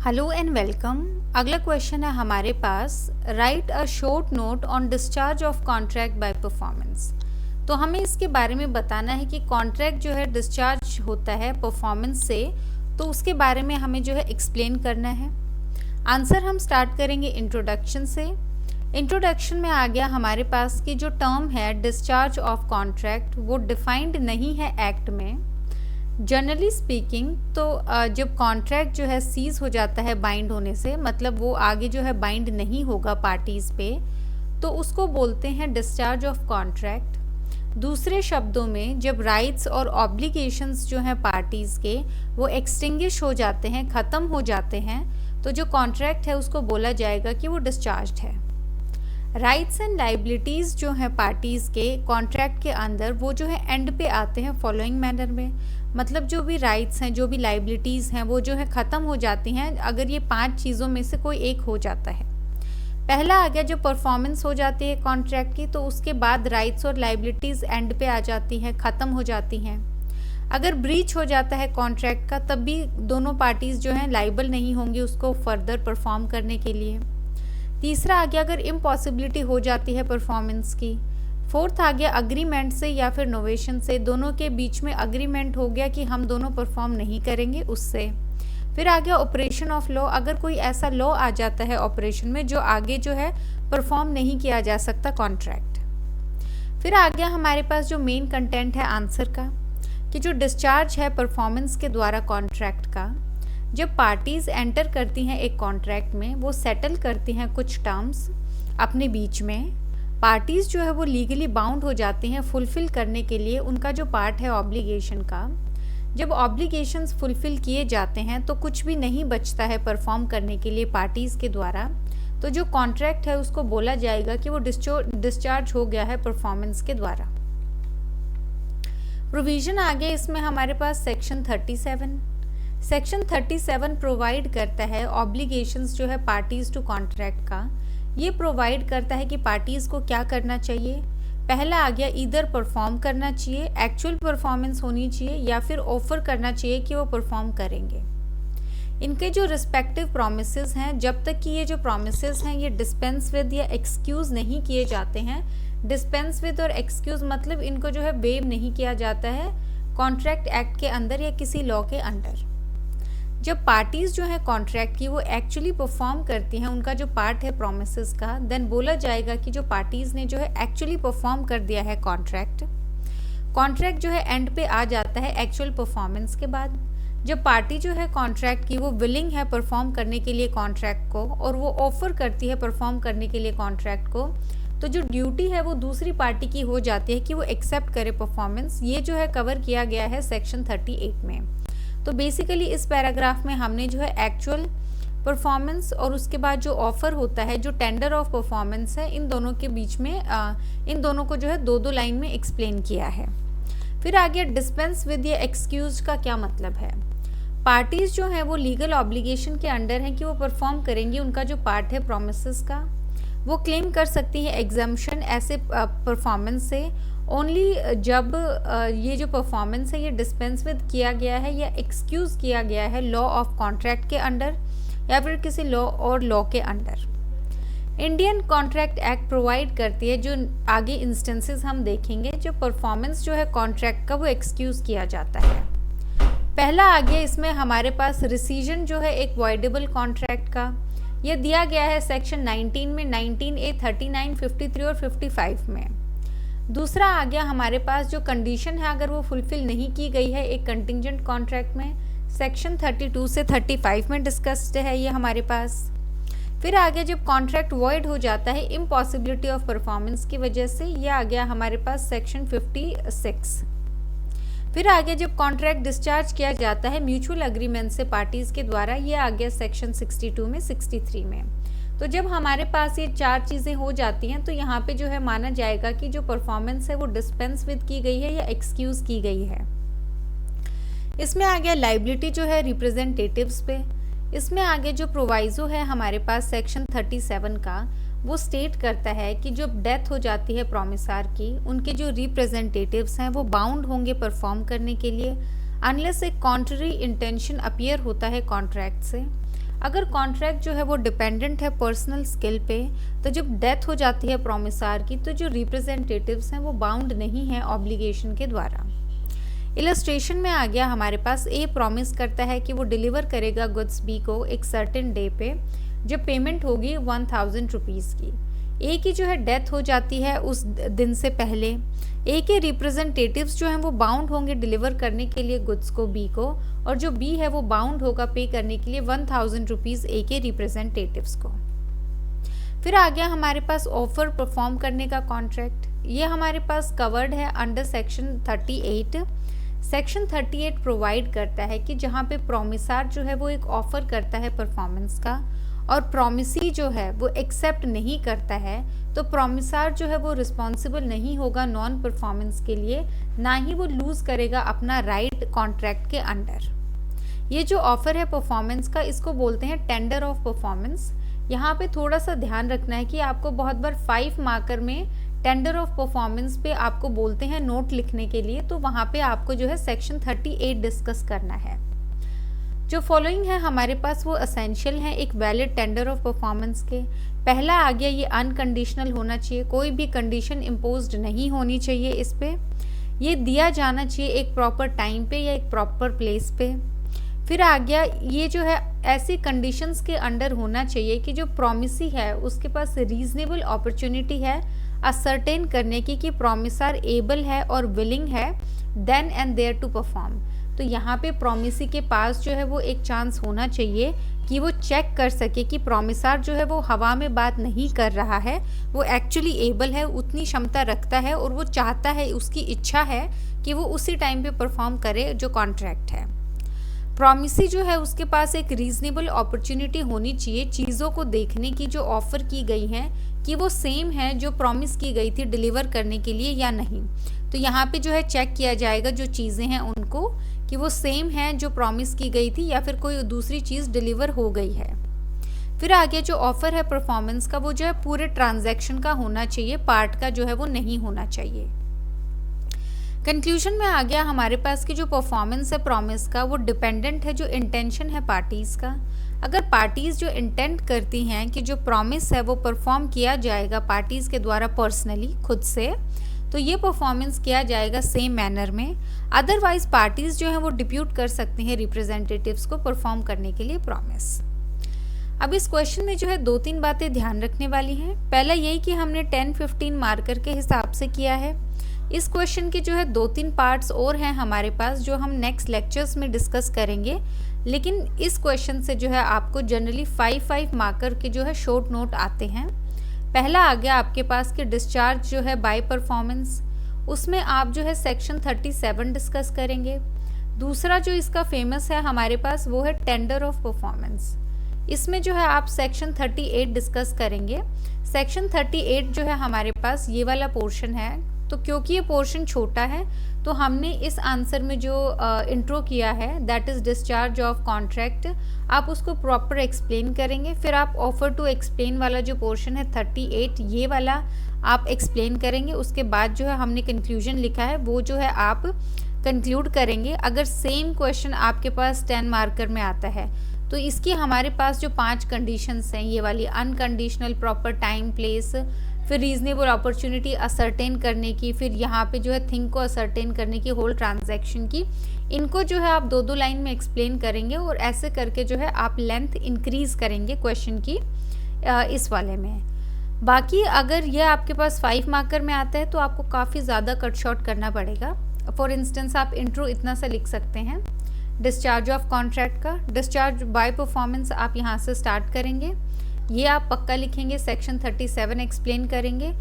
Hello and welcome. अगला question है हमारे पास, write a short note on discharge of contract by performance. तो हमें इसके बारे में बताना है कि कॉन्ट्रैक्ट जो है डिस्चार्ज होता है परफॉर्मेंस से, तो उसके बारे में हमें जो है एक्सप्लेन करना है। आंसर हम स्टार्ट करेंगे इंट्रोडक्शन से। इंट्रोडक्शन में आ गया हमारे पास कि जो टर्म है डिस्चार्ज ऑफ कॉन्ट्रैक्ट वो डिफाइंड नहीं है एक्ट में। जनरली स्पीकिंग तो जब कॉन्ट्रैक्ट जो है सीज हो जाता है बाइंड होने से, मतलब वो आगे जो है बाइंड नहीं होगा पार्टीज़ पे, तो उसको बोलते हैं डिस्चार्ज ऑफ कॉन्ट्रैक्ट। दूसरे शब्दों में जब राइट्स और ऑब्लिगेशंस जो हैं पार्टीज़ के वो एक्सटिंग्विश हो जाते हैं, ख़त्म हो जाते हैं, तो जो कॉन्ट्रैक्ट है उसको बोला जाएगा कि वो डिस्चार्ज्ड है। राइट्स एंड लाइबिलिटीज़ जो हैं पार्टीज़ के कॉन्ट्रैक्ट के अंदर वो जो है एंड पे आते हैं फॉलोइंग मैनर में। मतलब जो भी राइट्स हैं, जो भी लाइबिलिटीज़ हैं, वो जो है ख़त्म हो जाती हैं अगर ये 5 चीज़ों में से कोई एक हो जाता है। पहला आ गया जो परफॉर्मेंस हो जाती है कॉन्ट्रैक्ट की, तो उसके बाद राइट्स और लाइबिलिटीज़ एंड पे आ जाती हैं, ख़त्म हो जाती हैं। अगर ब्रीच हो जाता है कॉन्ट्रैक्ट का तब भी दोनों पार्टीज़ जो हैं लाइबल नहीं होंगी उसको फर्दर परफॉर्म करने के लिए। तीसरा आ गया अगर इम्पॉसिबिलिटी हो जाती है परफॉर्मेंस की। फोर्थ आ गया अग्रीमेंट से या फिर नोवेशन से, दोनों के बीच में अग्रीमेंट हो गया कि हम दोनों परफॉर्म नहीं करेंगे उससे। फिर आ गया ऑपरेशन ऑफ लॉ, अगर कोई ऐसा लॉ आ जाता है ऑपरेशन में जो आगे जो है परफॉर्म नहीं किया जा सकता कॉन्ट्रैक्ट। फिर आ गया हमारे पास जो मेन कंटेंट है आंसर का, कि जो डिस्चार्ज है परफॉर्मेंस के द्वारा कॉन्ट्रैक्ट का, जब पार्टीज़ एंटर करती हैं एक कॉन्ट्रैक्ट में, वो सेटल करती हैं कुछ टर्म्स अपने बीच में। पार्टीज़ जो है वो लीगली बाउंड हो जाती हैं फुलफ़िल करने के लिए उनका जो पार्ट है ऑब्लिगेशन का। जब ऑब्लिगेशंस फुलफ़िल किए जाते हैं तो कुछ भी नहीं बचता है परफॉर्म करने के लिए पार्टीज़ के द्वारा, तो जो कॉन्ट्रैक्ट है उसको बोला जाएगा कि वो डिस्चार्ज हो गया है परफॉर्मेंस के द्वारा। प्रोविज़न आ गया इसमें हमारे पास सेक्शन 37। सेक्शन 37 प्रोवाइड करता है ऑब्लिगेशंस जो है पार्टीज़ टू कॉन्ट्रैक्ट का। ये प्रोवाइड करता है कि पार्टीज़ को क्या करना चाहिए। पहला आ गया ईदर परफॉर्म करना चाहिए, एक्चुअल परफॉर्मेंस होनी चाहिए, या फिर ऑफर करना चाहिए कि वो परफॉर्म करेंगे। इनके जो रिस्पेक्टिव प्रोमिसेस हैं, जब तक कि ये जो प्रोमिसेस हैं ये डिस्पेंस विद या एक्सक्यूज़ नहीं किए जाते हैं। डिस्पेंस विद और एक्सक्यूज़ मतलब इनको जो है वेव नहीं किया जाता है कॉन्ट्रैक्ट एक्ट के अंदर या किसी लॉ के अंडर। जब पार्टीज़ जो है कॉन्ट्रैक्ट की वो एक्चुअली परफॉर्म करती हैं उनका जो पार्ट है प्रोमिसेस का, देन बोला जाएगा कि जो पार्टीज़ ने जो है एक्चुअली परफॉर्म कर दिया है कॉन्ट्रैक्ट जो है एंड पे आ जाता है एक्चुअल परफॉर्मेंस के बाद। जब पार्टी जो है कॉन्ट्रैक्ट की वो विलिंग है परफॉर्म करने के लिए कॉन्ट्रैक्ट को, और वो ऑफर करती है परफॉर्म करने के लिए कॉन्ट्रैक्ट को, तो जो ड्यूटी है वो दूसरी पार्टी की हो जाती है कि वो एक्सेप्ट करे परफॉर्मेंस। ये जो है कवर किया गया है सेक्शन 38 में। तो बेसिकली इस पैराग्राफ में हमने जो है एक्चुअल परफॉर्मेंस और उसके बाद जो ऑफर होता है, जो टेंडर ऑफ परफॉर्मेंस है, इन दोनों के बीच में इन दोनों को जो है दो लाइन में एक्सप्लेन किया है। फिर आगे डिस्पेंस विद या एक्सक्यूज का क्या मतलब है। पार्टीज़ जो हैं वो लीगल ऑब्लिगेशन के अंडर हैं कि वो परफॉर्म करेंगी उनका जो पार्ट है प्रोमिसेस का। वो क्लेम कर सकती है एग्जम्पशन ऐसे परफॉर्मेंस से ओनली जब ये जो परफॉर्मेंस है ये डिस्पेंस विद किया गया है या एक्सक्यूज़ किया गया है लॉ ऑफ कॉन्ट्रैक्ट के अंडर या फिर किसी लॉ और लॉ के under. Indian contract act provide करती है, जो आगे इंस्टेंसेस हम देखेंगे, जो परफॉर्मेंस जो है कॉन्ट्रैक्ट का वो एक्सक्यूज़ किया जाता है। पहला आ गया इसमें हमारे पास रिसीजन जो है एक वॉइडेबल कॉन्ट्रैक्ट का, यह दिया गया है सेक्शन 19 में, 19A, 39, 53 और 55 में। दूसरा आ गया हमारे पास जो कंडीशन है अगर वो फुलफिल नहीं की गई है एक कंटिंजेंट कॉन्ट्रैक्ट में, सेक्शन 32 से 35 में डिस्कस्ड है ये हमारे पास। फिर आ गया जब कॉन्ट्रैक्ट वॉइड हो जाता है इम्पॉसिबिलिटी ऑफ परफॉर्मेंस की वजह से, ये आ गया हमारे पास सेक्शन 56। फिर आगे जब कॉन्ट्रैक्ट डिस्चार्ज किया जाता है म्यूचुअल अग्रीमेंट से पार्टीज़ के द्वारा, ये आ गया सेक्शन 62 में, 63 में। तो जब हमारे पास ये 4 चीज़ें हो जाती हैं तो यहाँ पे जो है माना जाएगा कि जो परफॉर्मेंस है वो डिस्पेंस विद की गई है या एक्सक्यूज़ की गई है। इसमें आ गया लाइबिलिटी जो है रिप्रेजेंटेटिव्स पे। इसमें आगे जो प्रोवाइजो है हमारे पास सेक्शन 37 का, वो स्टेट करता है कि जब डेथ हो जाती है प्रोमिसार की, उनके जो रिप्रेजेंटेटिव्स हैं वो बाउंड होंगे परफॉर्म करने के लिए अनलेस एक कॉन्ट्ररी इंटेंशन अपीयर होता है कॉन्ट्रैक्ट से। अगर कॉन्ट्रैक्ट जो है वो डिपेंडेंट है पर्सनल स्किल पे, तो जब डेथ हो जाती है प्रोमिसार की, तो जो रिप्रेजेंटेटिव्स हैं वो बाउंड नहीं है ऑब्लिगेशन के द्वारा। इलस्ट्रेशन में आ गया हमारे पास, ए प्रॉमिस करता है कि वो डिलीवर करेगा गुड्स बी को एक सर्टेन डे पे, जब पेमेंट होगी 1000 रुपीज़ की। ए की जो है डेथ हो जाती है उस दिन से पहले। ए के रिप्रेजेंटेटिव्स जो हैं वो बाउंड होंगे डिलीवर करने के लिए गुड्स को बी को, और जो बी है वो बाउंड होगा पे करने के लिए 1000 रुपीज़ ए के रिप्रेजेंटेटिव्स को। फिर आ गया हमारे पास ऑफर परफॉर्म करने का कॉन्ट्रैक्ट। ये हमारे पास कवर्ड है अंडर सेक्शन 38। सेक्शन 38 प्रोवाइड करता है कि जहाँ पे प्रोमिसार जो है वो एक ऑफर करता है परफॉर्मेंस का, और प्रोमिसी जो है वो एक्सेप्ट नहीं करता है, तो प्रोमिसार जो है वो रिस्पॉन्सिबल नहीं होगा नॉन परफॉर्मेंस के लिए, ना ही वो लूज़ करेगा अपना राइट कॉन्ट्रैक्ट के अंडर। ये जो ऑफर है परफॉर्मेंस का, इसको बोलते हैं टेंडर ऑफ परफॉर्मेंस। यहाँ पे थोड़ा सा ध्यान रखना है कि आपको बहुत बार 5 मार्कर में टेंडर ऑफ परफॉर्मेंस पे आपको बोलते हैं नोट लिखने के लिए, तो वहाँ पे आपको जो है सेक्शन 38 डिस्कस करना है। जो फॉलोइंग है हमारे पास वो असेंशियल है एक वैलिड टेंडर ऑफ परफॉर्मेंस के। पहला आ गया, ये अनकंडीशनल होना चाहिए, कोई भी कंडीशन इम्पोज्ड नहीं होनी चाहिए इस पे। ये दिया जाना चाहिए एक प्रॉपर टाइम पे या एक प्रॉपर प्लेस पे। फिर आ गया, ये जो है ऐसी कंडीशंस के अंडर होना चाहिए कि जो प्रोमिसी है उसके पास रीजनेबल अपॉर्चुनिटी है असर्टेन करने की कि प्रोमिसर एबल है और विलिंग है then and there to perform. तो यहाँ पे प्रोमिसी के पास जो है वो एक चांस होना चाहिए कि वो चेक कर सके कि प्रोमिसर जो है वो हवा में बात नहीं कर रहा है, वो एक्चुअली एबल है, उतनी क्षमता रखता है और वो चाहता है, उसकी इच्छा है कि वो उसी टाइम पे परफॉर्म करे जो कॉन्ट्रैक्ट है। प्रोमिसी जो है उसके पास एक रीजनेबल अपॉर्चुनिटी होनी चाहिए चीज़ों को देखने की जो ऑफ़र की गई हैं कि वो सेम है जो प्रॉमिस की गई थी डिलीवर करने के लिए या नहीं। तो यहाँ पे जो है चेक किया जाएगा जो चीज़ें हैं उनको कि वो सेम हैं जो प्रॉमिस की गई थी या फिर कोई दूसरी चीज़ डिलीवर हो गई है। फिर आगे जो ऑफ़र है परफॉर्मेंस का वो जो है पूरे ट्रांजैक्शन का होना चाहिए, पार्ट का जो है वो नहीं होना चाहिए। कंक्लूजन में आ गया हमारे पास कि जो परफॉर्मेंस है प्रॉमिस का वो डिपेंडेंट है जो इंटेंशन है पार्टीज़ का। अगर पार्टीज़ जो इंटेंट करती हैं कि जो प्रॉमिस है वो परफॉर्म किया जाएगा पार्टीज़ के द्वारा पर्सनली खुद से, तो ये परफॉर्मेंस किया जाएगा सेम मैनर में। अदरवाइज पार्टीज़ जो हैं वो डिप्यूट कर सकती हैं रिप्रेजेंटेटिव्स को परफॉर्म करने के लिए प्रॉमिस। अब इस क्वेश्चन में जो है 2-3 बातें ध्यान रखने वाली हैं। पहला यही कि हमने 10-15 मार्कर के हिसाब से किया है। इस क्वेश्चन के जो है 2-3 पार्ट्स और हैं हमारे पास जो हम नेक्स्ट लेक्चर्स में डिस्कस करेंगे, लेकिन इस क्वेश्चन से जो है आपको जनरली 5-5 मार्कर के जो है शॉर्ट नोट आते हैं। पहला आ गया आपके पास कि डिस्चार्ज जो है बाय परफॉर्मेंस, उसमें आप जो है सेक्शन 37 डिस्कस करेंगे। दूसरा जो इसका फेमस है हमारे पास वो है टेंडर ऑफ परफॉर्मेंस, इसमें जो है आप सेक्शन 38 डिस्कस करेंगे। सेक्शन 38 जो है हमारे पास ये वाला पोर्शन है, तो क्योंकि ये पोर्शन छोटा है तो हमने इस आंसर में जो इंट्रो किया है that is discharge of contract, आप उसको प्रॉपर एक्सप्लेन करेंगे। फिर आप ऑफर टू एक्सप्लेन वाला जो पोर्शन है 38 ये वाला आप एक्सप्लेन करेंगे। उसके बाद जो है हमने कंक्लूजन लिखा है वो जो है आप कंक्लूड करेंगे। अगर सेम क्वेश्चन आपके पास 10 मार्कर में आता है तो इसकी हमारे पास जो 5 कंडीशंस हैं, ये वाली अनकंडीशनल, प्रॉपर टाइम प्लेस, फिर रीजनेबल अपॉर्चुनिटी असर्टेन करने की, फिर यहाँ पे जो है थिंग को असर्टेन करने की, होल ट्रांजैक्शन की, इनको जो है आप 2-2 लाइन में एक्सप्लेन करेंगे और ऐसे करके जो है आप लेंथ इंक्रीज करेंगे क्वेश्चन की इस वाले में। बाकी अगर यह आपके पास 5 मार्कर में आता है तो आपको काफ़ी ज़्यादा कट शॉर्ट करना पड़ेगा। फॉर इंस्टेंस आप इंट्रो इतना सा लिख सकते हैं डिस्चार्ज ऑफ कॉन्ट्रैक्ट का, डिस्चार्ज बाय परफॉर्मेंस आप यहाँ से स्टार्ट करेंगे, ये आप पक्का लिखेंगे। सेक्शन 37 एक्सप्लेन करेंगे,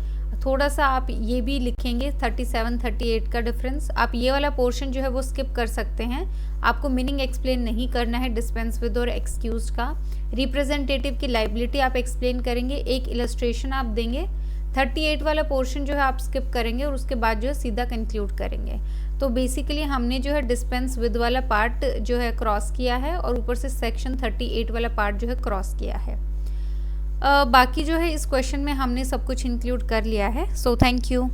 थोड़ा सा आप ये भी लिखेंगे 37-38 का डिफरेंस। आप ये वाला पोर्शन जो है वो स्किप कर सकते हैं, आपको मीनिंग एक्सप्लेन नहीं करना है डिस्पेंस विद और एक्सक्यूज का। रिप्रेजेंटेटिव की लाइबिलिटी आप एक्सप्लेन करेंगे, एक इलस्ट्रेशन आप देंगे। 38 वाला पोर्शन जो है आप स्किप करेंगे और उसके बाद जो है सीधा कंक्लूड करेंगे। तो बेसिकली हमने जो है डिस्पेंस विद वाला पार्ट जो है क्रॉस किया है और ऊपर से सेक्शन 38 वाला पार्ट जो है क्रॉस किया है। बाकी जो है इस क्वेश्चन में हमने सब कुछ इंक्लूड कर लिया है। So thank you.